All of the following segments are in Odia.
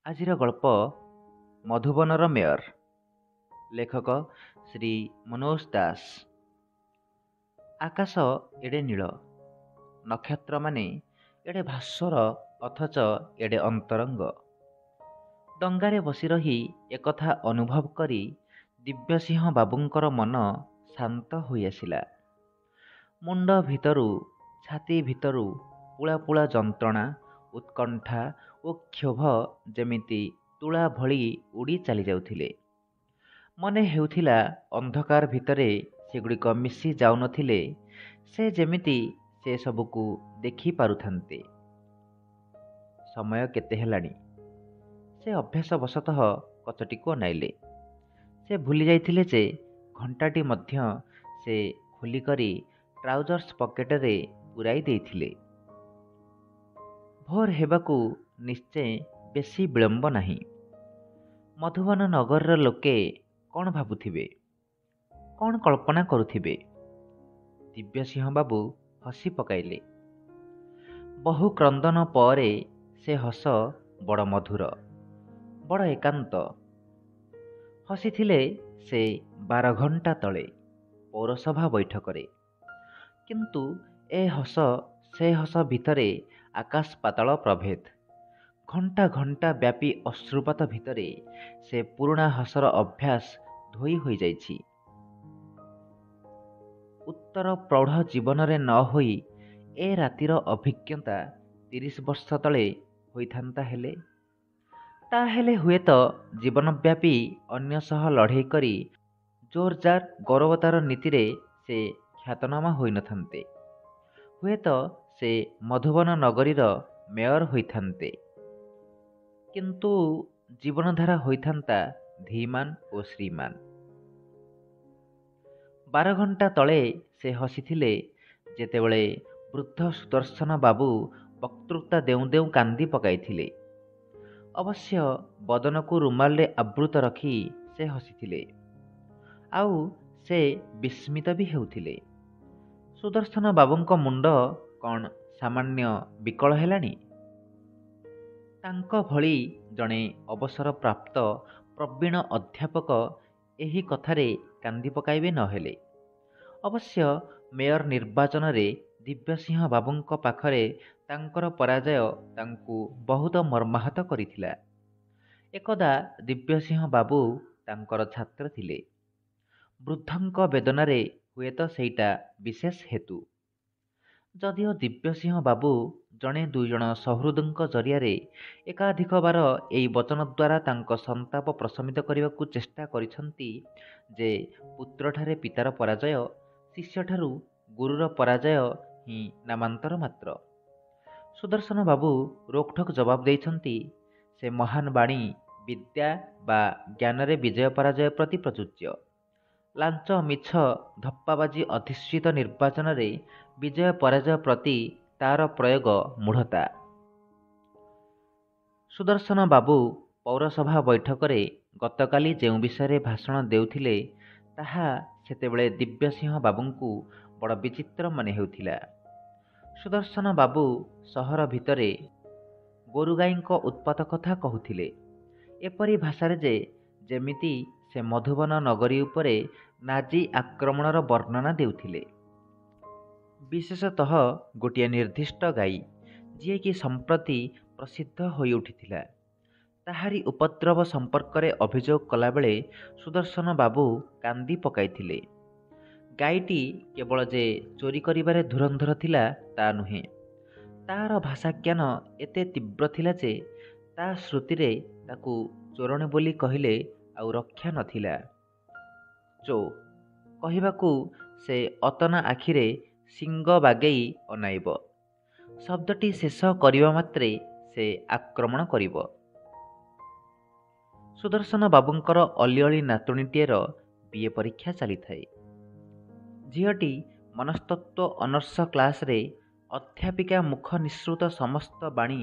ଆଜିର ଗଳ୍ପ ମଧୁବନର ମେୟର। ଲେଖକ ଶ୍ରୀ ମନୋଜ ଦାସ। ଆକାଶ ଏଡ଼େ ନୀଳ, ନକ୍ଷତ୍ରମାନେ ଏଡ଼େ ଭାସ୍ୱର ଅଥଚ ଏଡ଼େ ଅନ୍ତରଙ୍ଗ। ଡଙ୍ଗାରେ ବସି ରହି ଏକଥା ଅନୁଭବ କରି ଦିବ୍ୟସିଂହ ବାବୁଙ୍କର ମନ ଶାନ୍ତ ହୋଇଆସିଲା। ମୁଣ୍ଡ ଭିତରୁ ଛାତି ଭିତରୁ ପୁଳା ପୁଳା ଯନ୍ତ୍ରଣା, ଉତ୍କଣ୍ଠା ଓ କ୍ଷୋଭ ଯେମିତି ତୁଳା ଭଳି ଉଡ଼ି ଚାଲିଯାଉଥିଲେ। ମନେ ହେଉଥିଲା ଅନ୍ଧକାର ଭିତରେ ସେଗୁଡ଼ିକ ମିଶି ଯାଉନଥିଲେ, ସେ ଯେମିତି ସେ ସବୁକୁ ଦେଖି ପାରୁଥାନ୍ତେ। ସମୟ କେତେ ହେଲାଣି? ସେ ଅଭ୍ୟାସବଶତଃ କଚଟିକୁ ଅନାଇଲେ। ସେ ଭୁଲି ଯାଇଥିଲେ ଯେ ଘଣ୍ଟାଟି ମଧ୍ୟ ସେ ଖୋଲିକରି ଟ୍ରାଉଜର୍ସ ପକେଟରେ ପୂରାଇ ଦେଇଥିଲେ। ଭୋର ହେବାକୁ ନିଶ୍ଚେ ବେଶୀ ବିଳମ୍ବ ନାହିଁ। ମଧୁବନ ନଗରର ଲୋକେ କ'ଣ ଭାବୁଥିବେ, କ'ଣ କଳ୍ପନା କରୁଥିବେ? ଦିବ୍ୟସିଂହ ବାବୁ ହସି ପକାଇଲେ। ବହୁ କ୍ରନ୍ଦନ ପରେ ସେ ହସ ବଡ଼ ମଧୁର, ବଡ଼ ଏକାନ୍ତ। ହସିଥିଲେ ସେ 12 ଘଣ୍ଟା ତଳେ ପୌରସଭା ବୈଠକରେ। କିନ୍ତୁ ଏ ହସ ସେ ହସ ଭିତରେ ଆକାଶ ପାତାଳ ପ୍ରଭେଦ। ଘଣ୍ଟା ଘଣ୍ଟା ବ୍ୟାପୀ ଅଶ୍ରୁପାତ ଭିତରେ ସେ ପୁରୁଣା ହସର ଅଭ୍ୟାସ ଧୋଇ ହୋଇଯାଇଛି। ଉତ୍ତର ପ୍ରୌଢ଼ ଜୀବନରେ ନ ହୋଇ ଏ ରାତିର ଅଭିଜ୍ଞତା 30 ବର୍ଷ ତଳେ ହୋଇଥାନ୍ତା ହେଲେ, ତାହେଲେ ହୁଏତ ଜୀବନବ୍ୟାପୀ ଅନ୍ୟ ସହ ଲଢ଼େଇ କରି ଜୋରଜାର ଗୌରବତାର ନୀତିରେ ସେ ଖ୍ୟାତନାମା ହୋଇନଥାନ୍ତେ। ହୁଏତ ସେ ମଧୁବନ ନଗରୀର ମେୟର ହୋଇଥାନ୍ତେ। କିନ୍ତୁ ଜୀବନଧାରା ହୋଇଥାନ୍ତା ଧୀମାନ ଓ ଶ୍ରୀମାନ। 12 ଘଣ୍ଟା ତଳେ ସେ ହସିଥିଲେ ଯେତେବେଳେ ବୃଦ୍ଧ ସୁଦର୍ଶନ ବାବୁ ବକ୍ତୃତା ଦେଉଁ ଦେଉଁ କାନ୍ଦି ପକାଇଥିଲେ। ଅବଶ୍ୟ ବଦନକୁ ରୁମାଲରେ ଆବୃତ ରଖି ସେ ହସିଥିଲେ। ଆଉ ସେ ବିସ୍ମିତ ବି ହେଉଥିଲେ। ସୁଦର୍ଶନ ବାବୁଙ୍କ ମୁଣ୍ଡ କ'ଣ ସାମାନ୍ୟ ବିକଳ ହେଲାଣି? ତାଙ୍କ ଭଳି ଜଣେ ଅବସରପ୍ରାପ୍ତ ପ୍ରବୀଣ ଅଧ୍ୟାପକ ଏହି କଥାରେ କାନ୍ଦି ପକାଇବେ ନହେଲେ। ଅବଶ୍ୟ ମେୟର ନିର୍ବାଚନରେ ଦିବ୍ୟସିଂହ ବାବୁଙ୍କ ପାଖରେ ତାଙ୍କର ପରାଜୟ ତାଙ୍କୁ ବହୁତ ମର୍ମାହତ କରିଥିଲା। ଏକଦା ଦିବ୍ୟସିଂହ ବାବୁ ତାଙ୍କର ଛାତ୍ର ଥିଲେ। ବୃଦ୍ଧଙ୍କ ବେଦନାରେ ହୁଏତ ସେଇଟା ବିଶେଷ ହେତୁ। ଯଦିଓ ଦିବ୍ୟସିଂହ ବାବୁ ଜଣେ ଦୁଇଜଣ ସହୃଦଙ୍କ ଜରିଆରେ ଏକାଧିକ ବାର ଏଇ ବଚନ ଦ୍ୱାରା ତାଙ୍କ ସନ୍ତାପ ପ୍ରଶମିତ କରିବାକୁ ଚେଷ୍ଟା କରିଛନ୍ତି ଯେ ପୁତ୍ରଠାରେ ପିତାର ପରାଜୟ, ଶିଷ୍ୟଠାରୁ ଗୁରୁର ପରାଜୟ ହିଁ ନାମାନ୍ତର ମାତ୍ର। ସୁଦର୍ଶନ ବାବୁ ରୋକଠୋକ ଜବାବ ଦେଇଛନ୍ତି, ସେ ମହାନ ବାଣୀ ବିଦ୍ୟା ବା ଜ୍ଞାନରେ ବିଜୟ ପରାଜୟ ପ୍ରତି ପ୍ରଯୁଜ୍ୟ। ଲାଞ୍ଚ ମିଛ ଧପ୍ପାବାଜି ଅଧିଷ୍ଠିତ ନିର୍ବାଚନରେ ବିଜୟ ପରାଜୟ ପ୍ରତି ତାର ପ୍ରୟୋଗ ମୂଢ଼ତା। ସୁଦର୍ଶନ ବାବୁ ପୌରସଭା ବୈଠକରେ ଗତକାଲି ଯେଉଁ ବିଷୟରେ ଭାଷଣ ଦେଉଥିଲେ, ତାହା ସେତେବେଳେ ଦିବ୍ୟସିଂହ ବାବୁଙ୍କୁ ବଡ଼ ବିଚିତ୍ର ମନେ ହେଉଥିଲା। ସୁଦର୍ଶନ ବାବୁ ସହର ଭିତରେ ଗୋରୁଗାଈଙ୍କ ଉତ୍ପାତ କଥା କହୁଥିଲେ ଏପରି ଭାଷାରେ ଯେ ଯେମିତି ସେ ମଧୁବନ ନଗରୀ ଉପରେ ନାଜି ଆକ୍ରମଣର ବର୍ଣ୍ଣନା ଦେଉଥିଲେ। ବିଶେଷତଃ ଗୋଟିଏ ନିର୍ଦ୍ଦିଷ୍ଟ ଗାଈ, ଯିଏକି ସମ୍ପ୍ରତି ପ୍ରସିଦ୍ଧ ହୋଇଉଠିଥିଲା, ତାହାରି ଉପଦ୍ରବ ସମ୍ପର୍କରେ ଅଭିଯୋଗ କଲାବେଳେ ସୁଦର୍ଶନ ବାବୁ କାନ୍ଦି ପକାଇଥିଲେ। ଗାଈଟି କେବଳ ଯେ ଚୋରି କରିବାରେ ଧୁରନ୍ଧର ଥିଲା ତା ନୁହେଁ, ତାର ଭାଷାଜ୍ଞାନ ଏତେ ତୀବ୍ର ଥିଲା ଯେ ତା ଶ୍ରୁତିରେ ତାକୁ ଚୋରଣୀ ବୋଲି କହିଲେ ଆଉ ରକ୍ଷା ନଥିଲା। ଚୋ କହିବାକୁ ସେ ଅତନା ଆଖିରେ ଶିଙ୍ଗ ବାଗେଇ ଅନାଇବ। ଶବ୍ଦଟି ଶେଷ କରିବା ମାତ୍ରେ ସେ ଆକ୍ରମଣ କରିବ। ସୁଦର୍ଶନ ବାବୁଙ୍କର ଅଲିଅଳି ନାତୁଣୀଟିଏର ବିଏ ପରୀକ୍ଷା ଚାଲିଥାଏ। ଝିଅଟି ମନସ୍ତତ୍ତ୍ୱ ଅନର୍ସ କ୍ଲାସରେ ଅଧ୍ୟାପିକା ମୁଖ ନିଃସୃତ ସମସ୍ତ ବାଣୀ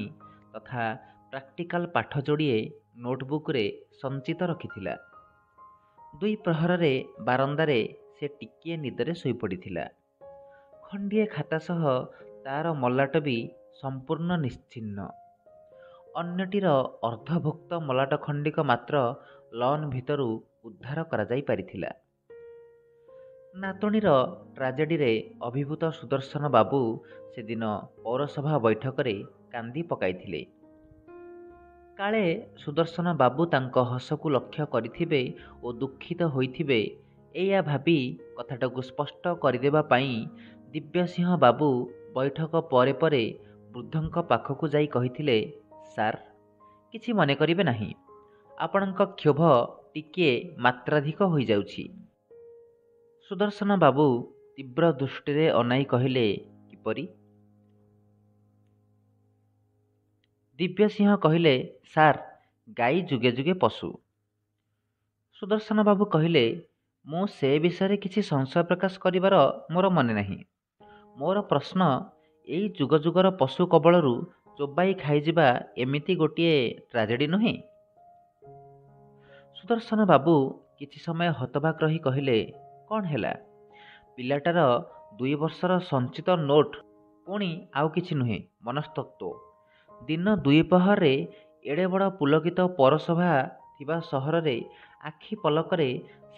ତଥା ପ୍ରାକ୍ଟିକାଲ ପାଠ ଯୋଡ଼ିଏ ନୋଟବୁକରେ ସଞ୍ଚିତ ରଖିଥିଲା। 2 ପ୍ରହରରେ ବାରନ୍ଦାରେ ସେ ଟିକିଏ ନିଦରେ ଶୋଇପଡ଼ିଥିଲା। ଖଣ୍ଡିଏ ଖାତା ସହ ତାର ମଲାଟ ବି ସମ୍ପୂର୍ଣ୍ଣ ନିଶ୍ଚିହ୍ନ। ଅନ୍ୟଟିର ଅର୍ଦ୍ଧଭୁକ୍ତ ମଲାଟ ଖଣ୍ଡିକ ମାତ୍ର ଲନ୍ ଭିତରୁ ଉଦ୍ଧାର କରାଯାଇ ପାରିଥିଲା। ନାତୁଣୀର ଟ୍ରାଜେଡିରେ ଅଭିଭୂତ ସୁଦର୍ଶନ ବାବୁ ସେଦିନ ପୌରସଭା ବୈଠକରେ କାନ୍ଦି ପକାଇଥିଲେ। କାଳେ ସୁଦର୍ଶନ ବାବୁ ତାଙ୍କ ହସକୁ ଲକ୍ଷ୍ୟ କରିଥିବେ ଓ ଦୁଃଖିତ ହୋଇଥିବେ, ଏଇଆ ଭାବି କଥାଟାକୁ ସ୍ପଷ୍ଟ କରିଦେବା ପାଇଁ ଦିବ୍ୟସିଂହ ବାବୁ ବୈଠକ ପରେ ପରେ ବୃଦ୍ଧଙ୍କ ପାଖକୁ ଯାଇ କହିଥିଲେ, ସାର୍, କିଛି ମନେ କରିବେ ନାହିଁ, ଆପଣଙ୍କ କ୍ଷୋଭ ଟିକିଏ ମାତ୍ରାଧିକ ହୋଇଯାଉଛି। ସୁଦର୍ଶନ ବାବୁ ତୀବ୍ର ଦୃଷ୍ଟିରେ ଅନାଇ କହିଲେ, କିପରି? ଦିବ୍ୟସିଂହ କହିଲେ, ସାର୍, ଗାଈ ଯୁଗେ ଯୁଗେ ପଶୁ। ସୁଦର୍ଶନ ବାବୁ କହିଲେ, ମୁଁ ସେ ବିଷୟରେ କିଛି ସଂଶୟ ପ୍ରକାଶ କରିବାର ମୋର ମନେ ନାହିଁ। ମୋର ପ୍ରଶ୍ନ, ଏଇ ଯୁଗ ଯୁଗର ପଶୁ କବଳରୁ ଚୋବାଇ ଖାଇଯିବା ଏମିତି ଗୋଟିଏ ଟ୍ରାଜେଡି ନୁହେଁ? ସୁଦର୍ଶନ ବାବୁ କିଛି ସମୟ ହତବାକ୍ ରହି କହିଲେ, କ'ଣ ହେଲା? ପିଲାଟାର 2 ବର୍ଷର ସଞ୍ଚିତ ନୋଟ, ପୁଣି ଆଉ କିଛି ନୁହେଁ, ମନସ୍ତତ୍ୱ। ଦିନ 2 ପହରରେ ଏଡ଼େ ବଡ଼ ପୁଲକିତ ପୌରସଭା ଥିବା ସହରରେ ଆଖି ପଲକରେ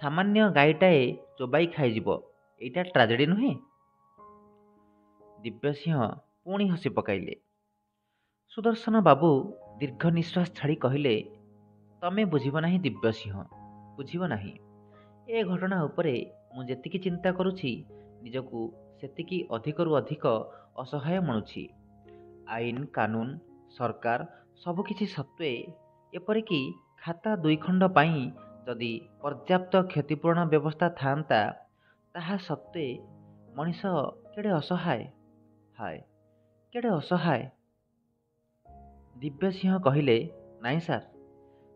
ସାମାନ୍ୟ ଗାଈଟାଏ ଚୋବାଇ ଖାଇଯିବ, ଏଇଟା ଟ୍ରାଜେଡି ନୁହେଁ? ଦିବ୍ୟସିଂହ ପୁଣି ହସି ପକାଇଲେ। ସୁଦର୍ଶନ ବାବୁ ଦୀର୍ଘ ନିଶ୍ୱାସ ଛାଡ଼ି କହିଲେ, ତମେ ବୁଝିବ ନାହିଁ ଦିବ୍ୟସିଂହ, ବୁଝିବ ନାହିଁ। ଏ ଘଟଣା ଉପରେ ମୁଁ ଯେତିକି ଚିନ୍ତା କରୁଛି, ନିଜକୁ ସେତିକି ଅଧିକରୁ ଅଧିକ ଅସହାୟ ମଣୁଛି। ଆଇନ କାନୁନ, ସରକାର ସବୁକିଛି ସତ୍ତ୍ୱେ, ଏପରିକି ଖାତା 2 ଖଣ୍ଡ ପାଇଁ ଯଦି ପର୍ଯ୍ୟାପ୍ତ କ୍ଷତିପୂରଣ ବ୍ୟବସ୍ଥା ଥାଆନ୍ତା, ତାହା ସତ୍ତ୍ୱେ ମଣିଷ କେଡ଼େ ଅସହାୟ, ହାୟ, କେଡ଼େ ଅସହାୟ। ଦିବ୍ୟସିଂହ କହିଲେ, ନାଇଁ ସାର୍,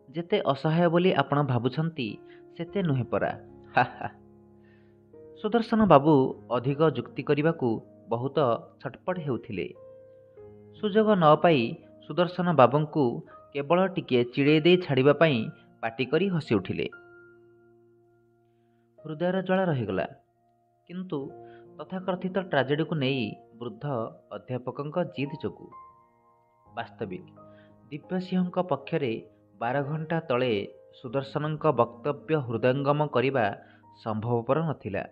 ଯେତେ ଅସହାୟ ବୋଲି ଆପଣ ଭାବୁଛନ୍ତି ସେତେ ନୁହେଁ ପରା, ହା ହା। ସୁଦର୍ଶନ ବାବୁ ଅଧିକ ଯୁକ୍ତି କରିବାକୁ ବହୁତ ଛଟପଟ ହେଉଥିଲେ। ସୁଯୋଗ ନ ପାଇ ସୁଦର୍ଶନ ବାବୁଙ୍କୁ କେବଳ ଟିକିଏ ଚିଡ଼େଇ ଦେଇ ଛାଡ଼ିବା ପାଇଁ ପାଟି କରି ହସି ଉଠିଲେ। ହୃଦୟର ଜ୍ୱାଳା ରହିଗଲା। କିନ୍ତୁ ତଥାକଥିତ ଟ୍ରାଜେଡିକୁ ନେଇ ବୃଦ୍ଧ ଅଧ୍ୟାପକଙ୍କ ଜିଦ୍ ଯୋଗୁଁ। ବାସ୍ତବିକ ଦିବ୍ୟସିଂହଙ୍କ ପକ୍ଷରେ 12 ଘଣ୍ଟା ତଳେ ସୁଦର୍ଶନଙ୍କ ବକ୍ତବ୍ୟ ହୃଦୟଙ୍ଗମ କରିବା ସମ୍ଭବପର ନଥିଲା।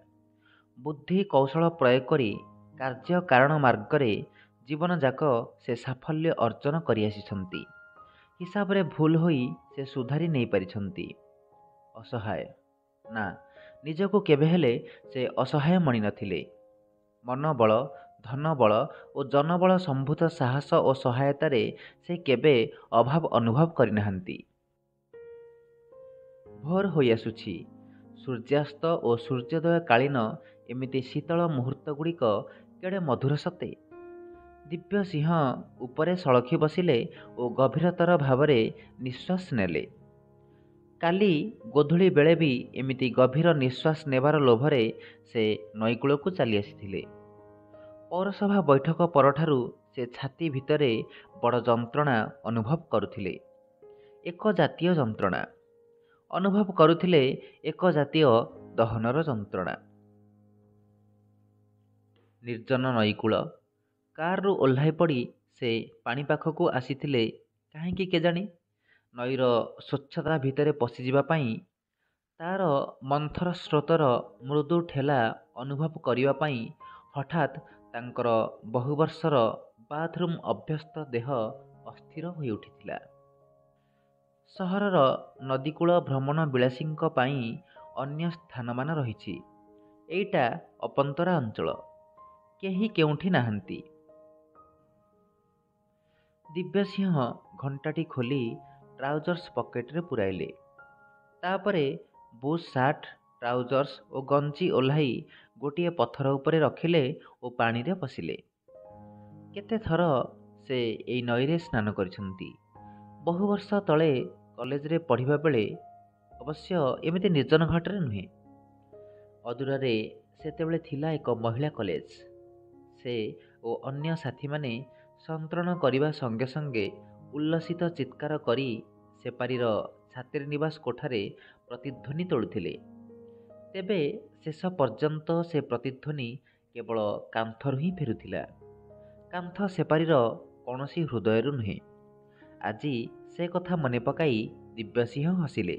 ବୁଦ୍ଧି କୌଶଳ ପ୍ରୟୋଗ କରି କାର୍ଯ୍ୟ କାରଣ ମାର୍ଗରେ ଜୀବନଯାକ ସେ ସାଫଲ୍ୟ ଅର୍ଜନ କରିଆସିଛନ୍ତି। ହିସାବରେ ଭୁଲ ହୋଇ ସେ ସୁଧାରି ନେଇପାରିଛନ୍ତି। ଅସହାୟ? ନା, ନିଜକୁ କେବେହେଲେ ସେ ଅସହାୟ ମଣି ନଥିଲେ। ମନୋବଳ, ଧନବଳ ଓ ଜନବଳ ସମ୍ଭୂତ ସାହସ ଓ ସହାୟତାରେ ସେ କେବେ ଅଭାବ ଅନୁଭବ କରିନାହାନ୍ତି। ଭୋର ହୋଇଆସୁଛି। ସୂର୍ଯ୍ୟାସ୍ତ ଓ ସୂର୍ଯ୍ୟୋଦୟ କାଳୀନ ଏମିତି ଶୀତଳ ମୁହୂର୍ତ୍ତଗୁଡ଼ିକ କେଡ଼େ ମଧୁର ସତେ! ଦିବ୍ୟସିଂହ ଉପରେ ସଳଖି ବସିଲେ ଓ ଗଭୀରତର ଭାବରେ ନିଶ୍ୱାସ ନେଲେ। କାଲି ଗୋଧୂଳି ବେଳେ ବି ଏମିତି ଗଭୀର ନିଶ୍ୱାସ ନେବାର ଲୋଭରେ ସେ ନଈକୂଳକୁ ଚାଲି ଆସିଥିଲେ। ପୌରସଭା ବୈଠକ ପରଠାରୁ ସେ ଛାତି ଭିତରେ ବଡ଼ ଯନ୍ତ୍ରଣା ଅନୁଭବ କରୁଥିଲେ। ଏକ ଜାତୀୟ ଯନ୍ତ୍ରଣା ଅନୁଭବ କରୁଥିଲେ, ଏକ ଜାତୀୟ ଦହନର ଯନ୍ତ୍ରଣା। ନିର୍ଜନ ନଈକୂଳ। କାରରୁ ଓହ୍ଲାଇ ପଡ଼ି ସେ ପାଣି ପାଖକୁ ଆସିଥିଲେ କାହିଁକି କେଜାଣି? ନଈର ସ୍ୱଚ୍ଛତା ଭିତରେ ପଶିଯିବା ପାଇଁ, ତାର ମନ୍ଥର ସ୍ରୋତର ମୃଦୁ ଠେଲା ଅନୁଭବ କରିବା ପାଇଁ ହଠାତ୍ ତାଙ୍କର ବହୁବର୍ଷର ବାଥରୁମ୍ ଅଭ୍ୟସ୍ତ ଦେହ ଅସ୍ଥିର ହୋଇଉଠିଥିଲା। ସହରର ନଦୀକୂଳ ଭ୍ରମଣ ବିଳାସୀଙ୍କ ପାଇଁ ଅନ୍ୟ ସ୍ଥାନମାନ ରହିଛି। ଏଇଟା ଅପନ୍ତରା ଅଞ୍ଚଳ, କେହି କେଉଁଠି ନାହାନ୍ତି। ଦିବ୍ୟସିଂହ ଘଣ୍ଟାଟି ଖୋଲି ଟ୍ରାଉଜର୍ସ ପକେଟରେ ପୂରାଇଲେ। ତାପରେ ବୁଶ୍ ସାର୍ଟ, ଟ୍ରାଉଜର୍ସ ଓ ଗଞ୍ଜି ଓହ୍ଲାଇ ଗୋଟିଏ ପଥର ଉପରେ ରଖିଲେ ଓ ପାଣିରେ ପଶିଲେ। କେତେ ଥର ସେ ଏଇ ନଈରେ ସ୍ନାନ କରିଛନ୍ତି। ବହୁ ବର୍ଷ ତଳେ କଲେଜରେ ପଢ଼ିବା ବେଳେ, ଅବଶ୍ୟ ଏମିତି ନିର୍ଜନ ଘାଟରେ ନୁହେଁ। ଅଦୂରରେ ସେତେବେଳେ ଥିଲା ଏକ ମହିଳା କଲେଜ। ସେ ଓ ଅନ୍ୟ ସାଥୀମାନେ ସନ୍ତରଣ କରିବା ସଙ୍ଗେ ସଙ୍ଗେ ଉଲ୍ଲସିତ ଚିତ୍କାର କରି ସେପାରିର ଛାତ୍ରୀନିବାସ କୋଠାରେ ପ୍ରତିଧ୍ୱନି ତୋଳୁଥିଲେ। ତେବେ ଶେଷ ପର୍ଯ୍ୟନ୍ତ ସେ ପ୍ରତିଧ୍ୱନି କେବଳ କାନ୍ଥରୁ ହିଁ ଫେରୁଥିଲା। କାନ୍ଥ ସେପାରିର କୌଣସି ହୃଦୟରୁ ନୁହେଁ। ଆଜି ସେ କଥା ମନେ ପକାଇ ଦିବ୍ୟସିଂହ ହସିଲେ।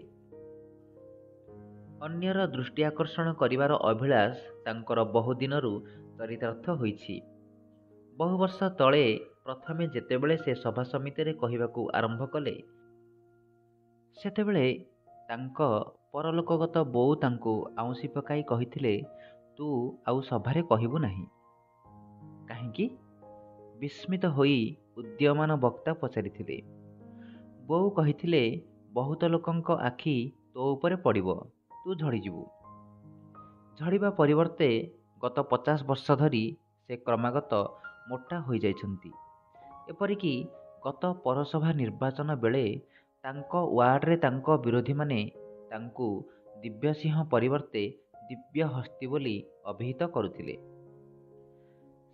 ଅନ୍ୟର ଦୃଷ୍ଟି ଆକର୍ଷଣ କରିବାର ଅଭିଳାଷ ତାଙ୍କର ବହୁଦିନରୁ ଚରିତାର୍ଥ ହୋଇଛି। ବହୁ ବର୍ଷ ତଳେ ପ୍ରଥମେ ଯେତେବେଳେ ସେ ସଭା ସମିତିରେ କହିବାକୁ ଆରମ୍ଭ କଲେ, ସେତେବେଳେ ତାଙ୍କ ପରଲୋକଗତ ବୋଉ ତାଙ୍କୁ ଆଉଁସି ପକାଇ କହିଥିଲେ, ତୁ ଆଉ ସଭାରେ କହିବୁ ନାହିଁ। କାହିଁକି? ବିସ୍ମିତ ହୋଇ ଉଦୀୟମାନ ବକ୍ତା ପଚାରିଥିଲେ। ବୋଉ କହିଥିଲେ, ବହୁତ ଲୋକଙ୍କ ଆଖି ତୋ ଉପରେ ପଡ଼ିବ, ତୁ ଝଡ଼ିଯିବୁ। ଝଡ଼ିବା ପରିବର୍ତ୍ତେ ଗତ 50 ବର୍ଷ ଧରି ସେ କ୍ରମାଗତ ମୋଟା ହୋଇଯାଇଛନ୍ତି। ଏପରିକି ଗତ ପୌରସଭା ନିର୍ବାଚନ ବେଳେ ତାଙ୍କ ୱାର୍ଡରେ ତାଙ୍କ ବିରୋଧୀମାନେ ତାଙ୍କୁ ଦିବ୍ୟସିଂହ ପରିବର୍ତ୍ତେ ଦିବ୍ୟହସ୍ତୀ ବୋଲି ଅଭିହିତ କରୁଥିଲେ।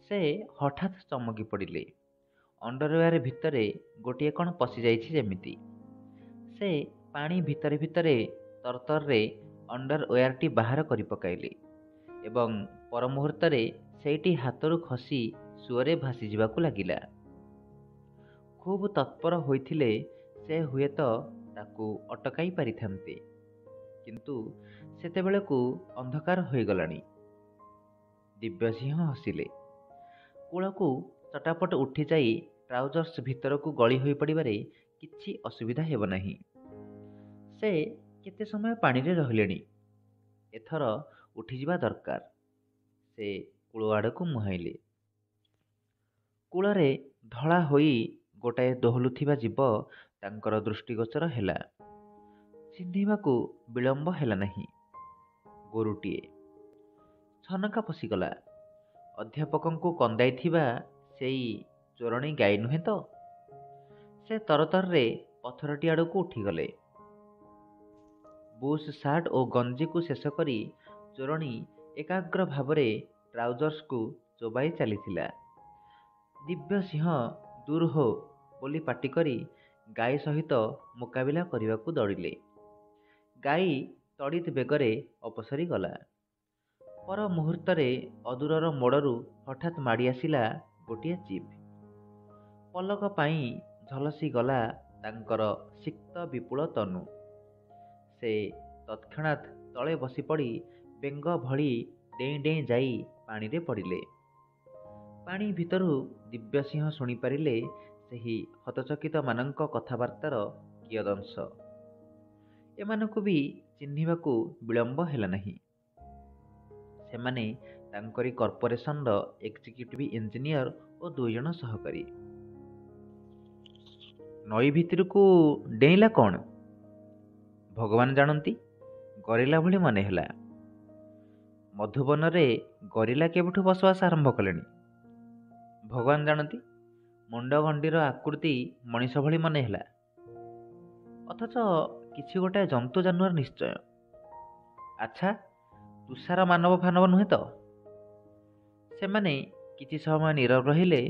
ସେ ହଠାତ୍ ଚମକି ପଡ଼ିଲେ। ଅଣ୍ଡରୱେୟାର ଭିତରେ ଗୋଟିଏ କ'ଣ ପଶିଯାଇଛି ଯେମିତି। ସେ ପାଣି ଭିତରେ ଭିତରେ ତରତରରେ ଅଣ୍ଡରୱେୟାରଟି ବାହାର କରି ପକାଇଲେ ଏବଂ ପରମୁହୂର୍ତ୍ତରେ ସେଇଟି ହାତରୁ ଖସି ସୁଅରେ ଭାସିଯିବାକୁ ଲାଗିଲା। ଖୁବ୍ ତତ୍ପର ହୋଇଥିଲେ ସେ ହୁଏତ ତାକୁ ଅଟକାଇ ପାରିଥାନ୍ତେ, କିନ୍ତୁ ସେତେବେଳକୁ ଅନ୍ଧକାର ହୋଇଗଲାଣି। ଦିବ୍ୟସିଂହ ହସିଲେ। କୂଳକୁ ଚଟାପଟ ଉଠିଯାଇ ଟ୍ରାଉଜର୍ସ ଭିତରକୁ ଗଳି ହୋଇପଡ଼ିବାରେ କିଛି ଅସୁବିଧା ହେବ ନାହିଁ। ସେ କେତେ ସମୟ ପାଣିରେ ରହିଲେଣି, ଏଥର ଉଠିଯିବା ଦରକାର। ସେ କୂଳ ଆଡ଼କୁ ମୁହାଁଇଲେ। କୂଳରେ ଧଳା ହୋଇ ଗୋଟାଏ ଦୋହଲୁଥିବା ଜୀବ ତାଙ୍କର ଦୃଷ୍ଟିଗୋଚର ହେଲା। ଚିହ୍ନିବାକୁ ବିଳମ୍ବ ହେଲା ନାହିଁ। ଗୋରୁଟିଏ। ଛନକା ପଶିଗଲା। ଅଧ୍ୟାପକଙ୍କୁ କନ୍ଦାଇଥିବା ସେଇ ଚୋରଣୀ ଗାଈ ନୁହେଁ ତ? ସେ ତରତରରେ ପଥରଟି ଆଡ଼କୁ ଉଠିଗଲେ। ବୁଶ୍ ସାର୍ଟ ଓ ଗଞ୍ଜିକୁ ଶେଷ କରି ଚୋରଣୀ ଏକାଗ୍ର ଭାବରେ ଟ୍ରାଉଜର୍ସକୁ ଚୋବାଇ ଚାଲିଥିଲା। ଦିବ୍ୟସିଂହ ଦୂର ହୋ ବୋଲି ପାଟି କରି ଗାଈ ସହିତ ମୁକାବିଲା କରିବାକୁ ଦୌଡ଼ିଲେ। ଗାଈ ତଡ଼ିତ୍ ବେଗରେ ଅପସରି ଗଲା। ପର ମୁହୂର୍ତ୍ତରେ ଅଦୂରର ମୋଡ଼ରୁ ହଠାତ୍ ମାଡ଼ି ଆସିଲା ଗୋଟିଏ ଜିପ୍। ପଲକ ପାଇଁ ଝଲସି ଗଲା ତାଙ୍କର ସିକ୍ତ ବିପୁଳ ତନୁ। ସେ ତତ୍କ୍ଷଣାତ୍ ତଳେ ବସିପଡ଼ି ବେଙ୍ଗ ଭଳି ଡେଇଁ ଡେଇଁ ଯାଇ ପାଣିରେ ପଡ଼ିଲେ। ପାଣି ଭିତରୁ ଦିବ୍ୟସିଂହ ଶୁଣିପାରିଲେ ସେହି ହତଚକିତମାନଙ୍କ କଥାବାର୍ତ୍ତାର କିୟଦଂଶ। ଏମାନଙ୍କୁ ବି ଚିହ୍ନିବାକୁ ବିଳମ୍ବ ହେଲା ନାହିଁ। ସେମାନେ ତାଙ୍କରି କର୍ପୋରେସନର ଏକ୍ଜିକ୍ୟୁଟିଭ ଇଞ୍ଜିନିୟର ଓ 2 ଜଣ ସହକାରୀ। ନଈ ଭିତରକୁ ଡେଇଁଲା କ'ଣ? ଭଗବାନ ଜାଣନ୍ତି। ଗରିଲା ଭଳି ମନେ ହେଲା। ମଧୁବନରେ ଗରିଲା କେବେଠୁ ବସବାସ ଆରମ୍ଭ କଲେଣି? ଭଗବାନ ଜାଣନ୍ତି। ମୁଣ୍ଡଗଣ୍ଡିର ଆକୃତି ମଣିଷ ଭଳି ମନେ ହେଲା। ଅଥଚ କିଛି ଗୋଟାଏ ଜନ୍ତୁ ଜାନୁଆର ନିଶ୍ଚୟ। ଆଚ୍ଛା, ତୁଷାର ମାନବ ଫାନବ ନୁହେଁ ତ? ସେମାନେ କିଛି ସମୟ ନୀରବ ରହିଲେ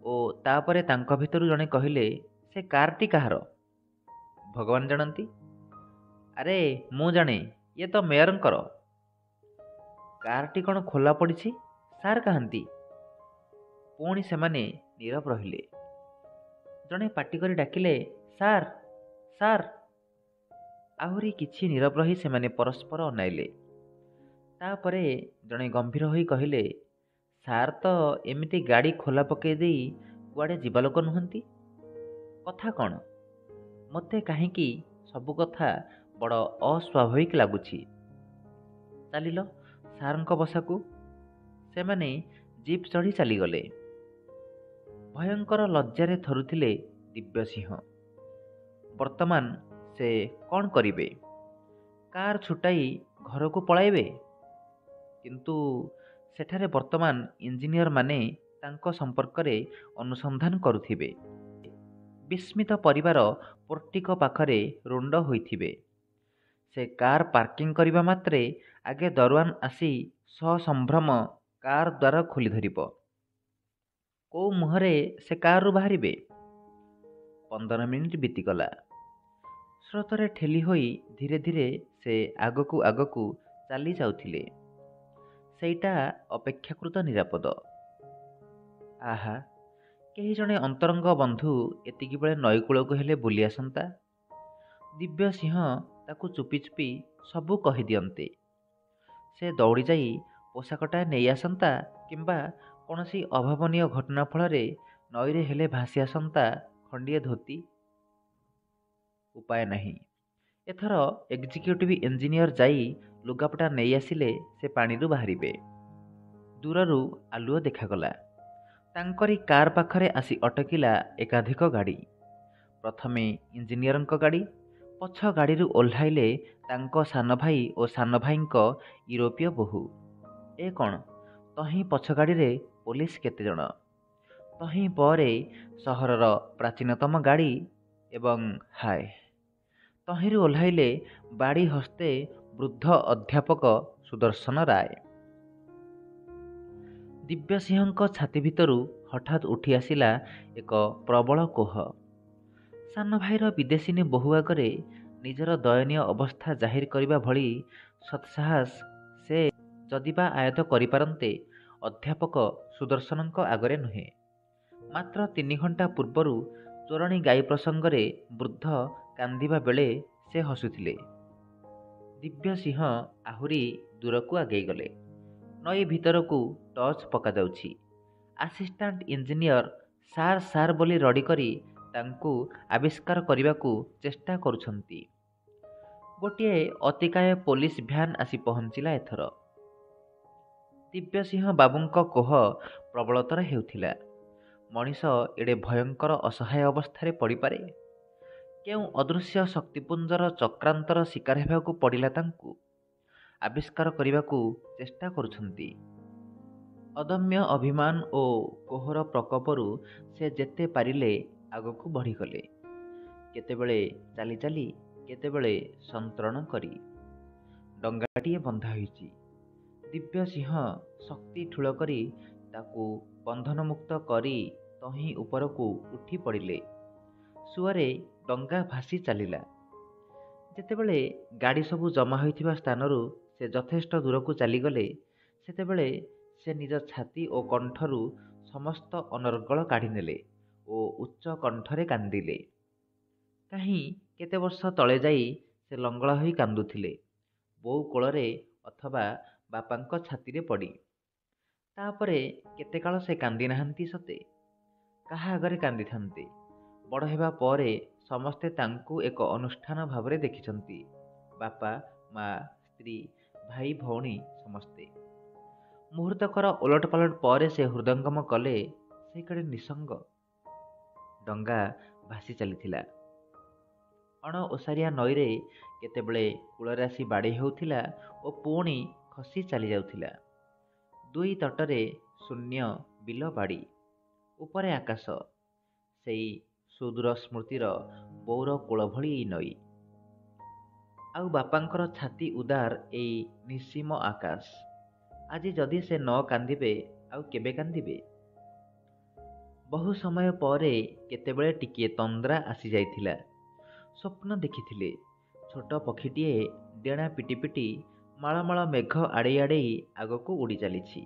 ଓ ତାପରେ ତାଙ୍କ ଭିତରୁ ଜଣେ କହିଲେ, ସେ କାରଟି କାହାର? ଭଗବାନ ଜାଣନ୍ତି। ଆରେ ମୁଁ ଜାଣେ, ଇଏ ତ ମେୟରଙ୍କର। କାରଟି କ'ଣ ଖୋଲା ପଡ଼ିଛି? ସାର୍ କାହାନ୍ତି? ପୁଣି ସେମାନେ ନୀରବ ରହିଲେ। ଜଣେ ପାଟି କରି ଡାକିଲେ, ସାର୍ ସାର୍। ଆହୁରି କିଛି ନୀରବ ରହି ସେମାନେ ପରସ୍ପର ଅନାଇଲେ। ତାପରେ ଜଣେ ଗମ୍ଭୀର ହୋଇ କହିଲେ, ସାର୍ ତ ଏମିତି ଗାଡ଼ି ଖୋଲା ପକାଇ ଦେଇ କୁଆଡ଼େ ଯିବା ଲୋକ ନୁହନ୍ତି। କଥା କ'ଣ? ମୋତେ କାହିଁକି ସବୁ କଥା ବଡ଼ ଅସ୍ୱାଭାବିକ ଲାଗୁଛି। ଚାଲିଲ ସାର୍ଙ୍କ ବସାକୁ। ସେମାନେ ଜିପ୍ ଚଢ଼ି ଚାଲିଗଲେ। ଭୟଙ୍କର ଲଜ୍ଜାରେ ଥରୁଥିଲେ ଦିବ୍ୟସିଂହ। ବର୍ତ୍ତମାନ ସେ କ'ଣ କରିବେ? କାର୍ ଛୁଟାଇ ଘରକୁ ପଳାଇବେ? କିନ୍ତୁ ସେଠାରେ ବର୍ତ୍ତମାନ ଇଞ୍ଜିନିୟରମାନେ ତାଙ୍କ ସମ୍ପର୍କରେ ଅନୁସନ୍ଧାନ କରୁଥିବେ। ବିସ୍ମିତ ପରିବାର ପୋର୍ଟିକ ପାଖରେ ରୁଣ୍ଡ ହୋଇଥିବେ। ସେ କାର୍ ପାର୍କିଂ କରିବା ମାତ୍ରେ ଆଗେ ଦରୱାନ ଆସି ସସମ୍ଭ୍ରମ କାର୍ ଦ୍ୱାର ଖୋଲି ଧରିବ। କୋଉ ମୁହଁରେ ସେ କାରରୁ ବାହାରିବେ? 15 ମିନିଟ୍ ବିତିଗଲା। ସ୍ରୋତରେ ଠେଲି ହୋଇ ଧୀରେ ଧୀରେ ସେ ଆଗକୁ ଆଗକୁ ଚାଲି ଯାଉଥିଲେ। ସେଇଟା ଅପେକ୍ଷାକୃତ ନିରାପଦ। ଆହା, କେହି ଜଣେ ଅନ୍ତରଙ୍ଗ ବନ୍ଧୁ ଏତିକି ବେଳେ ନଈକୂଳକୁ ହେଲେ ବୁଲି ଆସନ୍ତା। ଦିବ୍ୟସିଂହ ତାକୁ ଚୁପି ଚୁପି ସବୁ କହିଦିଅନ୍ତେ। ସେ ଦୌଡ଼ି ଯାଇ ପୋଷାକଟା ନେଇ ଆସନ୍ତା କିମ୍ବା କୌଣସି ଅଭାବନୀୟ ଘଟଣା ଫଳରେ ନଈରେ ହେଲେ ଭାସି ଆସନ୍ତା ଖଣ୍ଡିଏ ଧୋତି। ଉପାୟ ନାହିଁ। ଏଥର ଏକ୍ଜିକ୍ୟୁଟିଭ ଇଞ୍ଜିନିୟର ଯାଇ ଲୁଗାପଟା ନେଇ ଆସିଲେ ସେ ପାଣିରୁ ବାହାରିବେ। ଦୂରରୁ ଆଲୁଅ ଦେଖାଗଲା। ତାଙ୍କରି କାର ପାଖରେ ଆସି ଅଟକିଲା ଏକାଧିକ ଗାଡ଼ି। ପ୍ରଥମେ ଇଞ୍ଜିନିୟରଙ୍କ ଗାଡ଼ି, ପଛ ଗାଡ଼ିରୁ ଓହ୍ଲାଇଲେ ତାଙ୍କ ସାନ ଭାଇ ଓ ସାନ ଭାଇଙ୍କ ୟୁରୋପୀୟ ବୋହୂ। ଏ କ'ଣ, ତହିଁ ପଛ ଗାଡ଼ିରେ ପୋଲିସ କେତେଜଣ, ତହିଁ ପରେ ସହରର ପ୍ରାଚୀନତମ ଗାଡ଼ି ଏବଂ ହାୟ, ତହିଁରୁ ଓହ୍ଲାଇଲେ ବାଡ଼ି ହସ୍ତେ ବୃଦ୍ଧ ଅଧ୍ୟାପକ ସୁଦର୍ଶନ ରାୟ। ଦିବ୍ୟସିଂହଙ୍କ ଛାତି ଭିତରୁ ହଠାତ୍ ଉଠି ଆସିଲା ଏକ ପ୍ରବଳ କୋହ। ସାନ ଭାଇର ବିଦେଶିନୀ ବୋହୂ ଆଗରେ ନିଜର ଦୟନୀୟ ଅବସ୍ଥା ଜାହିର କରିବା ଭଳି ସତ୍ସାହସ ସେ ଯଦିବା ଆୟତ୍ତ କରିପାରନ୍ତେ ଅଧ୍ୟାପକ ସୁଦର୍ଶନଙ୍କ ଆଗରେ ନୁହେଁ। ମାତ୍ର 3 ଘଣ୍ଟା ପୂର୍ବରୁ ଚୋରଣୀ ଗାଈ ପ୍ରସଙ୍ଗରେ ବୃଦ୍ଧ କାନ୍ଦିବା ବେଳେ ସେ ହସୁଥିଲେ। ଦିବ୍ୟସିଂହ ଆହୁରି ଦୂରକୁ ଆଗେଇ ଗଲେ। ନଈ ଭିତରକୁ ଟର୍ଚ୍ଚ ପକାଯାଉଛି। ଆସିଷ୍ଟାଣ୍ଟ ଇଞ୍ଜିନିୟର ସାର୍ ସାର୍ ବୋଲି ରଡ଼ି କରି ତାଙ୍କୁ ଆବିଷ୍କାର କରିବାକୁ ଚେଷ୍ଟା କରୁଛନ୍ତି। ଗୋଟିଏ ଅତିକାୟ ପୋଲିସ ଭ୍ୟାନ୍ ଆସି ପହଞ୍ଚିଲା ଏଥର। ଦିବ୍ୟସିଂହ ବାବୁଙ୍କ କୋହ ପ୍ରବଳତର ହେଉଥିଲା। ମଣିଷ ଏଡ଼େ ଭୟଙ୍କର ଅସହାୟ ଅବସ୍ଥାରେ ପଡ଼ିପାରେ? କେଉଁ ଅଦୃଶ୍ୟ ଶକ୍ତିପୁଞ୍ଜର ଚକ୍ରାନ୍ତର ଶିକାର ହେବାକୁ ପଡ଼ିଲା ତାଙ୍କୁ? ଆବିଷ୍କାର କରିବାକୁ ଚେଷ୍ଟା କରୁଛନ୍ତି। ଅଦମ୍ୟ ଅଭିମାନ ଓ କୋହର ପ୍ରକୋପରୁ ସେ ଯେତେ ପାରିଲେ ଆଗକୁ ବଢ଼ିଗଲେ। କେତେବେଳେ ଚାଲି ଚାଲି, କେତେବେଳେ ସନ୍ତରଣ କରି। ଡଙ୍ଗାଟିଏ ବନ୍ଧା ହୋଇଛି। ଦିବ୍ୟସିଂହ ଶକ୍ତି ଠୁଳ କରି ତାକୁ ବନ୍ଧନମୁକ୍ତ କରି ତହିଁ ଉପରକୁ ଉଠି ପଡ଼ିଲେ। ସୁଅରେ ଡଙ୍ଗା ଭାସି ଚାଲିଲା। ଯେତେବେଳେ ଗାଡ଼ି ସବୁ ଜମା ହୋଇଥିବା ସ୍ଥାନରୁ ସେ ଯଥେଷ୍ଟ ଦୂରକୁ ଚାଲିଗଲେ, ସେତେବେଳେ ସେ ନିଜ ଛାତି ଓ କଣ୍ଠରୁ ସମସ୍ତ ଅନର୍ଗଳ କାଢ଼ିନେଲେ ଓ ଉଚ୍ଚ କଣ୍ଠରେ କାନ୍ଦିଲେ। କାହିଁ କେତେ ବର୍ଷ ତଳେ ଯାଇ ସେ ଲଙ୍ଗଳା ହୋଇ କାନ୍ଦୁଥିଲେ, ବୋଉ କୋଳରେ ଅଥବା ବାପାଙ୍କ ଛାତିରେ ପଡ଼ି। ତାପରେ କେତେ କାଳ ସେ କାନ୍ଦି ନାହାନ୍ତି ସତେ? କାହା ଆଗରେ କାନ୍ଦିଥାନ୍ତେ? ବଡ଼ ହେବା ପରେ ସମସ୍ତେ ତାଙ୍କୁ ଏକ ଅନୁଷ୍ଠାନ ଭାବରେ ଦେଖିଛନ୍ତି। ବାପା, ମା, ସ୍ତ୍ରୀ, ଭାଇ ଭଉଣୀ ସମସ୍ତେ। ମୁହୂର୍ତ୍ତକର ଓଲଟପାଲଟ ପରେ ସେ ହୃଦୟଙ୍ଗମ କଲେ ସେ କେଡ଼େ ନିଃସଙ୍ଗ। ଡଙ୍ଗା ଭାସି ଚାଲିଥିଲା। ଅଣ ଓସାରିଆ ନଈରେ କେତେବେଳେ କୂଳରେ ଆସି ବାଡ଼େଇ ହେଉଥିଲା ଓ ପୁଣି ଖସି ଚାଲି ଯାଉଥିଲା। ଦୁଇ ତଟରେ ଶୂନ୍ୟ ବିଲ ବାଡ଼ି, ଉପରେ ଆକାଶ, ସେଇ ସୁଦୂର ସ୍ମୃତିର ବଉର କୂଳ ଭଳି ଏଇ ନଈ। ଆଉ ବାପାଙ୍କର ଛାତି ଉଦାର ଏଇ ନିଃସୀମ ଆକାଶ। ଆଜି ଯଦି ସେ ନ କାନ୍ଦିବେ ଆଉ କେବେ କାନ୍ଦିବେ? ବହୁ ସମୟ ପରେ କେତେବେଳେ ଟିକିଏ ତନ୍ଦ୍ରା ଆସିଯାଇଥିଲା। ସ୍ୱପ୍ନ ଦେଖିଥିଲେ ଛୋଟ ପକ୍ଷୀଟିଏ ଡେଣା ପିଟି ପିଟି ମାଳମାଳ ମେଘ ଆଡ଼େଇ ଆଡ଼େଇ ଆଗକୁ ଉଡ଼ି ଚାଲିଛି।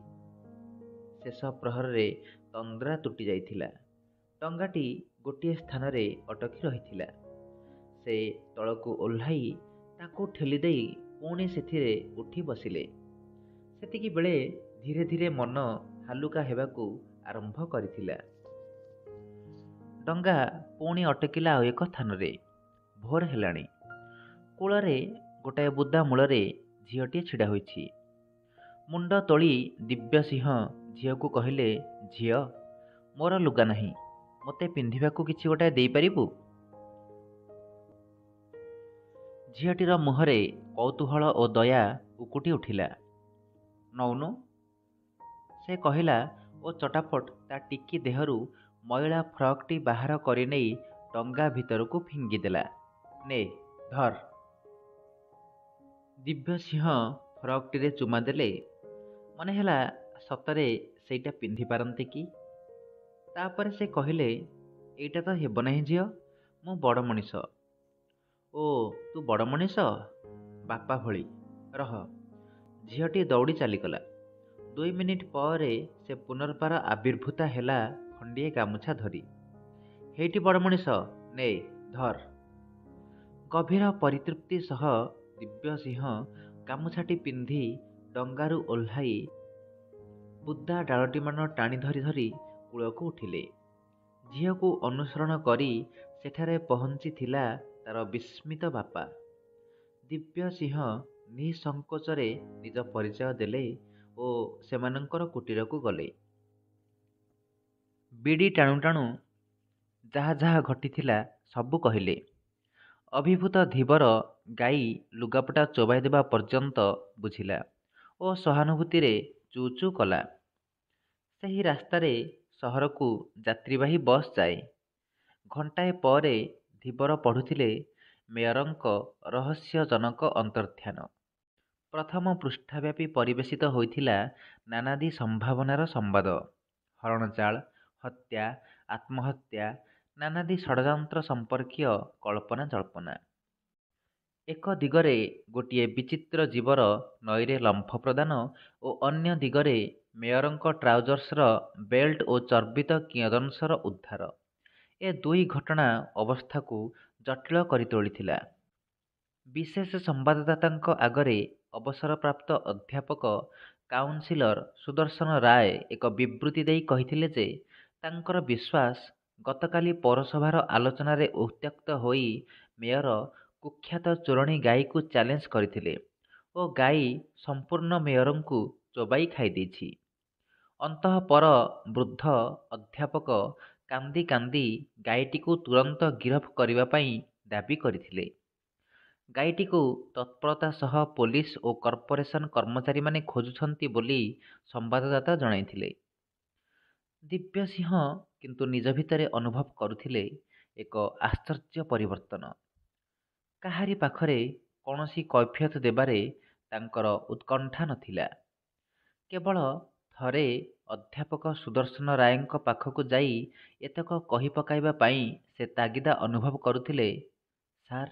ଶେଷ ପ୍ରହରରେ ତନ୍ଦ୍ରା ତୁଟି ଯାଇଥିଲା। ଡଙ୍ଗାଟି ଗୋଟିଏ ସ୍ଥାନରେ ଅଟକି ରହିଥିଲା। ସେ ତଳକୁ ଓହ୍ଲାଇ ତାକୁ ଠେଲି ଦେଇ ପୁଣି ସେଥିରେ ଉଠି ବସିଲେ। ସେତିକି ବେଳେ ଧୀରେ ଧୀରେ ମନ ହାଲୁକା ହେବାକୁ ଆରମ୍ଭ କରିଥିଲା। ଡଙ୍ଗା ପୁଣି ଅଟକିଲା ଆଉ ଏକ ସ୍ଥାନରେ। ଭୋର ହେଲାଣି। କୂଳରେ ଗୋଟାଏ ବୁଦା ମୂଳରେ ଝିଅଟିଏ ଛିଡ଼ା ହୋଇଛି। ମୁଣ୍ଡ ତୋଳି ଦିବ୍ୟସିଂହ ଝିଅକୁ କହିଲେ, ଝିଅ, ମୋର ଲୁଗା ନାହିଁ, ମୋତେ ପିନ୍ଧିବାକୁ କିଛି ଗୋଟାଏ ଦେଇପାରିବୁ? ଝିଅଟିର ମୁହଁରେ କୌତୂହଳ ଓ ଦୟା ଉକୁଟି ଉଠିଲା। ନଉନୁ, ସେ କହିଲା ଓ ଚଟାପଟ ତା ଟିକି ଦେହରୁ ମଇଳା ଫ୍ରକ୍ଟି ବାହାର କରିନେଇ ଡଙ୍ଗା ଭିତରକୁ ଫିଙ୍ଗିଦେଲା। ନେ, ଧର। ଦିବ୍ୟସିଂହ ଫ୍ରକ୍ଟିରେ ଚୁମା ଦେଲେ। ମନେ ହେଲା ସତରେ ସେଇଟା ପିନ୍ଧି ପାରନ୍ତେ କି? ତାପରେ ସେ କହିଲେ, ଏଇଟା ତ ହେବ ନାହିଁ ଝିଅ, ମୁଁ ବଡ଼ ମଣିଷ। ଓ, ତୁ ବଡ଼ ମଣିଷ? ବାପା ଭଳି। ରହ। ଝିଅଟି ଦୌଡ଼ି ଚାଲିଗଲା। 2 ମିନିଟ୍ ପରେ ସେ ପୁନର୍ବାର ଆବିର୍ଭୂତା ହେଲା ଖଣ୍ଡିଏ ଗାମୁଛା ଧରି। ହେଇଟି ବଡ଼ ମଣିଷ, ନେ ଧର। ଗଭୀର ପରିତୃପ୍ତି ସହ ଦିବ୍ୟସିଂହ ଗାମୁଛାଟି ପିନ୍ଧି ଡଙ୍ଗାରୁ ଓହ୍ଲାଇ ବୁଦା ଡାଳଟିମାନ ଟାଣି ଧରି ଧରି କୂଳକୁ ଉଠିଲେ। ଝିଅକୁ ଅନୁସରଣ କରି ସେଠାରେ ପହଞ୍ଚିଥିଲା ତାର ବିସ୍ମିତ ବାପା। ଦିବ୍ୟସିଂହ ନିଃସଙ୍କୋଚରେ ନିଜ ପରିଚୟ ଦେଲେ ଓ ସେମାନଙ୍କର କୁଟୀରକୁ ଗଲେ। ବିଡ଼ି ଟାଣୁ ଟାଣୁ ଯାହା ଯାହା ଘଟିଥିଲା ସବୁ କହିଲେ। ଅଭିଭୂତ ଧୀବର ଗାଈ ଲୁଗାପଟା ଚୋବାଇ ଦେବା ପର୍ଯ୍ୟନ୍ତ ବୁଝିଲା ଓ ସହାନୁଭୂତିରେ ଚୁ ଚୁ କଲା। ସେହି ରାସ୍ତାରେ ସହରକୁ ଯାତ୍ରୀବାହୀ ବସ୍ ଯାଏ। ଘଣ୍ଟାଏ ପରେ ଧୀବର ପଢ଼ୁଥିଲେ ମେୟରଙ୍କ ରହସ୍ୟଜନକ ଅନ୍ତର୍ଦ୍ଧାନ। ପ୍ରଥମ ପୃଷ୍ଠାବ୍ୟାପୀ ପରିବେଶିତ ହୋଇଥିଲା ନାନାଦି ସମ୍ଭାବନାର ସମ୍ବାଦ। ହରଣଚାଳ, ହତ୍ୟା, ଆତ୍ମହତ୍ୟା, ନାନାଦି ଷଡ଼ଯନ୍ତ୍ର ସମ୍ପର୍କୀୟ କଳ୍ପନା ଜଳ୍ପନା। ଏକ ଦିଗରେ ଗୋଟିଏ ବିଚିତ୍ର ଜୀବର ନଈରେ ଲମ୍ଫ ପ୍ରଦାନ ଓ ଅନ୍ୟ ଦିଗରେ ମେୟରଙ୍କ ଟ୍ରାଉଜର୍ସର ବେଲ୍ଟ ଓ ଚର୍ବିତ କିୟଦଂଶର ଉଦ୍ଧାର। ଏ ଦୁଇ ଘଟଣା ଅବସ୍ଥାକୁ ଜଟିଳ କରି ତୋଳିଥିଲା। ବିଶେଷ ସମ୍ବାଦଦାତାଙ୍କ ଆଗରେ ଅବସରପ୍ରାପ୍ତ ଅଧ୍ୟାପକ କାଉନସିଲର ସୁଦର୍ଶନ ରାୟ ଏକ ବିବୃତ୍ତି ଦେଇ କହିଥିଲେ ଯେ ତାଙ୍କର ବିଶ୍ୱାସ ଗତକାଲି ପୌରସଭାର ଆଲୋଚନାରେ ଉତ୍ତ୍ୟକ୍ତ ହୋଇ ମେୟର କୁଖ୍ୟାତ ଚୋରଣୀ ଗାଈକୁ ଚ୍ୟାଲେଞ୍ଜ କରିଥିଲେ ଓ ଗାଈ ସମ୍ପୂର୍ଣ୍ଣ ମେୟରଙ୍କୁ ଚୋବାଇ ଖାଇଦେଇଛି। ଅନ୍ତଃପର ବୃଦ୍ଧ ଅଧ୍ୟାପକ କାନ୍ଦି କାନ୍ଦି ଗାଈଟିକୁ ତୁରନ୍ତ ଗିରଫ କରିବା ପାଇଁ ଦାବି କରିଥିଲେ। ଗାଈଟିକୁ ତତ୍ପରତା ସହ ପୋଲିସ ଓ କର୍ପୋରେସନ କର୍ମଚାରୀମାନେ ଖୋଜୁଛନ୍ତି ବୋଲି ସମ୍ବାଦଦାତା ଜଣାଇଥିଲେ। ଦିବ୍ୟସିଂହ କିନ୍ତୁ ନିଜ ଭିତରେ ଅନୁଭବ କରୁଥିଲେ ଏକ ଆଶ୍ଚର୍ଯ୍ୟ ପରିବର୍ତ୍ତନ। କାହାରି ପାଖରେ କୌଣସି କୈଫିୟତ ଦେବାରେ ତାଙ୍କର ଉତ୍କଣ୍ଠା ନଥିଲା। କେବଳ ଥରେ ଅଧ୍ୟାପକ ସୁଦର୍ଶନ ରାୟଙ୍କ ପାଖକୁ ଯାଇ ଏତକ କହି ପକାଇବା ପାଇଁ ସେ ତାଗିଦା ଅନୁଭବ କରୁଥିଲେ। ସାର୍,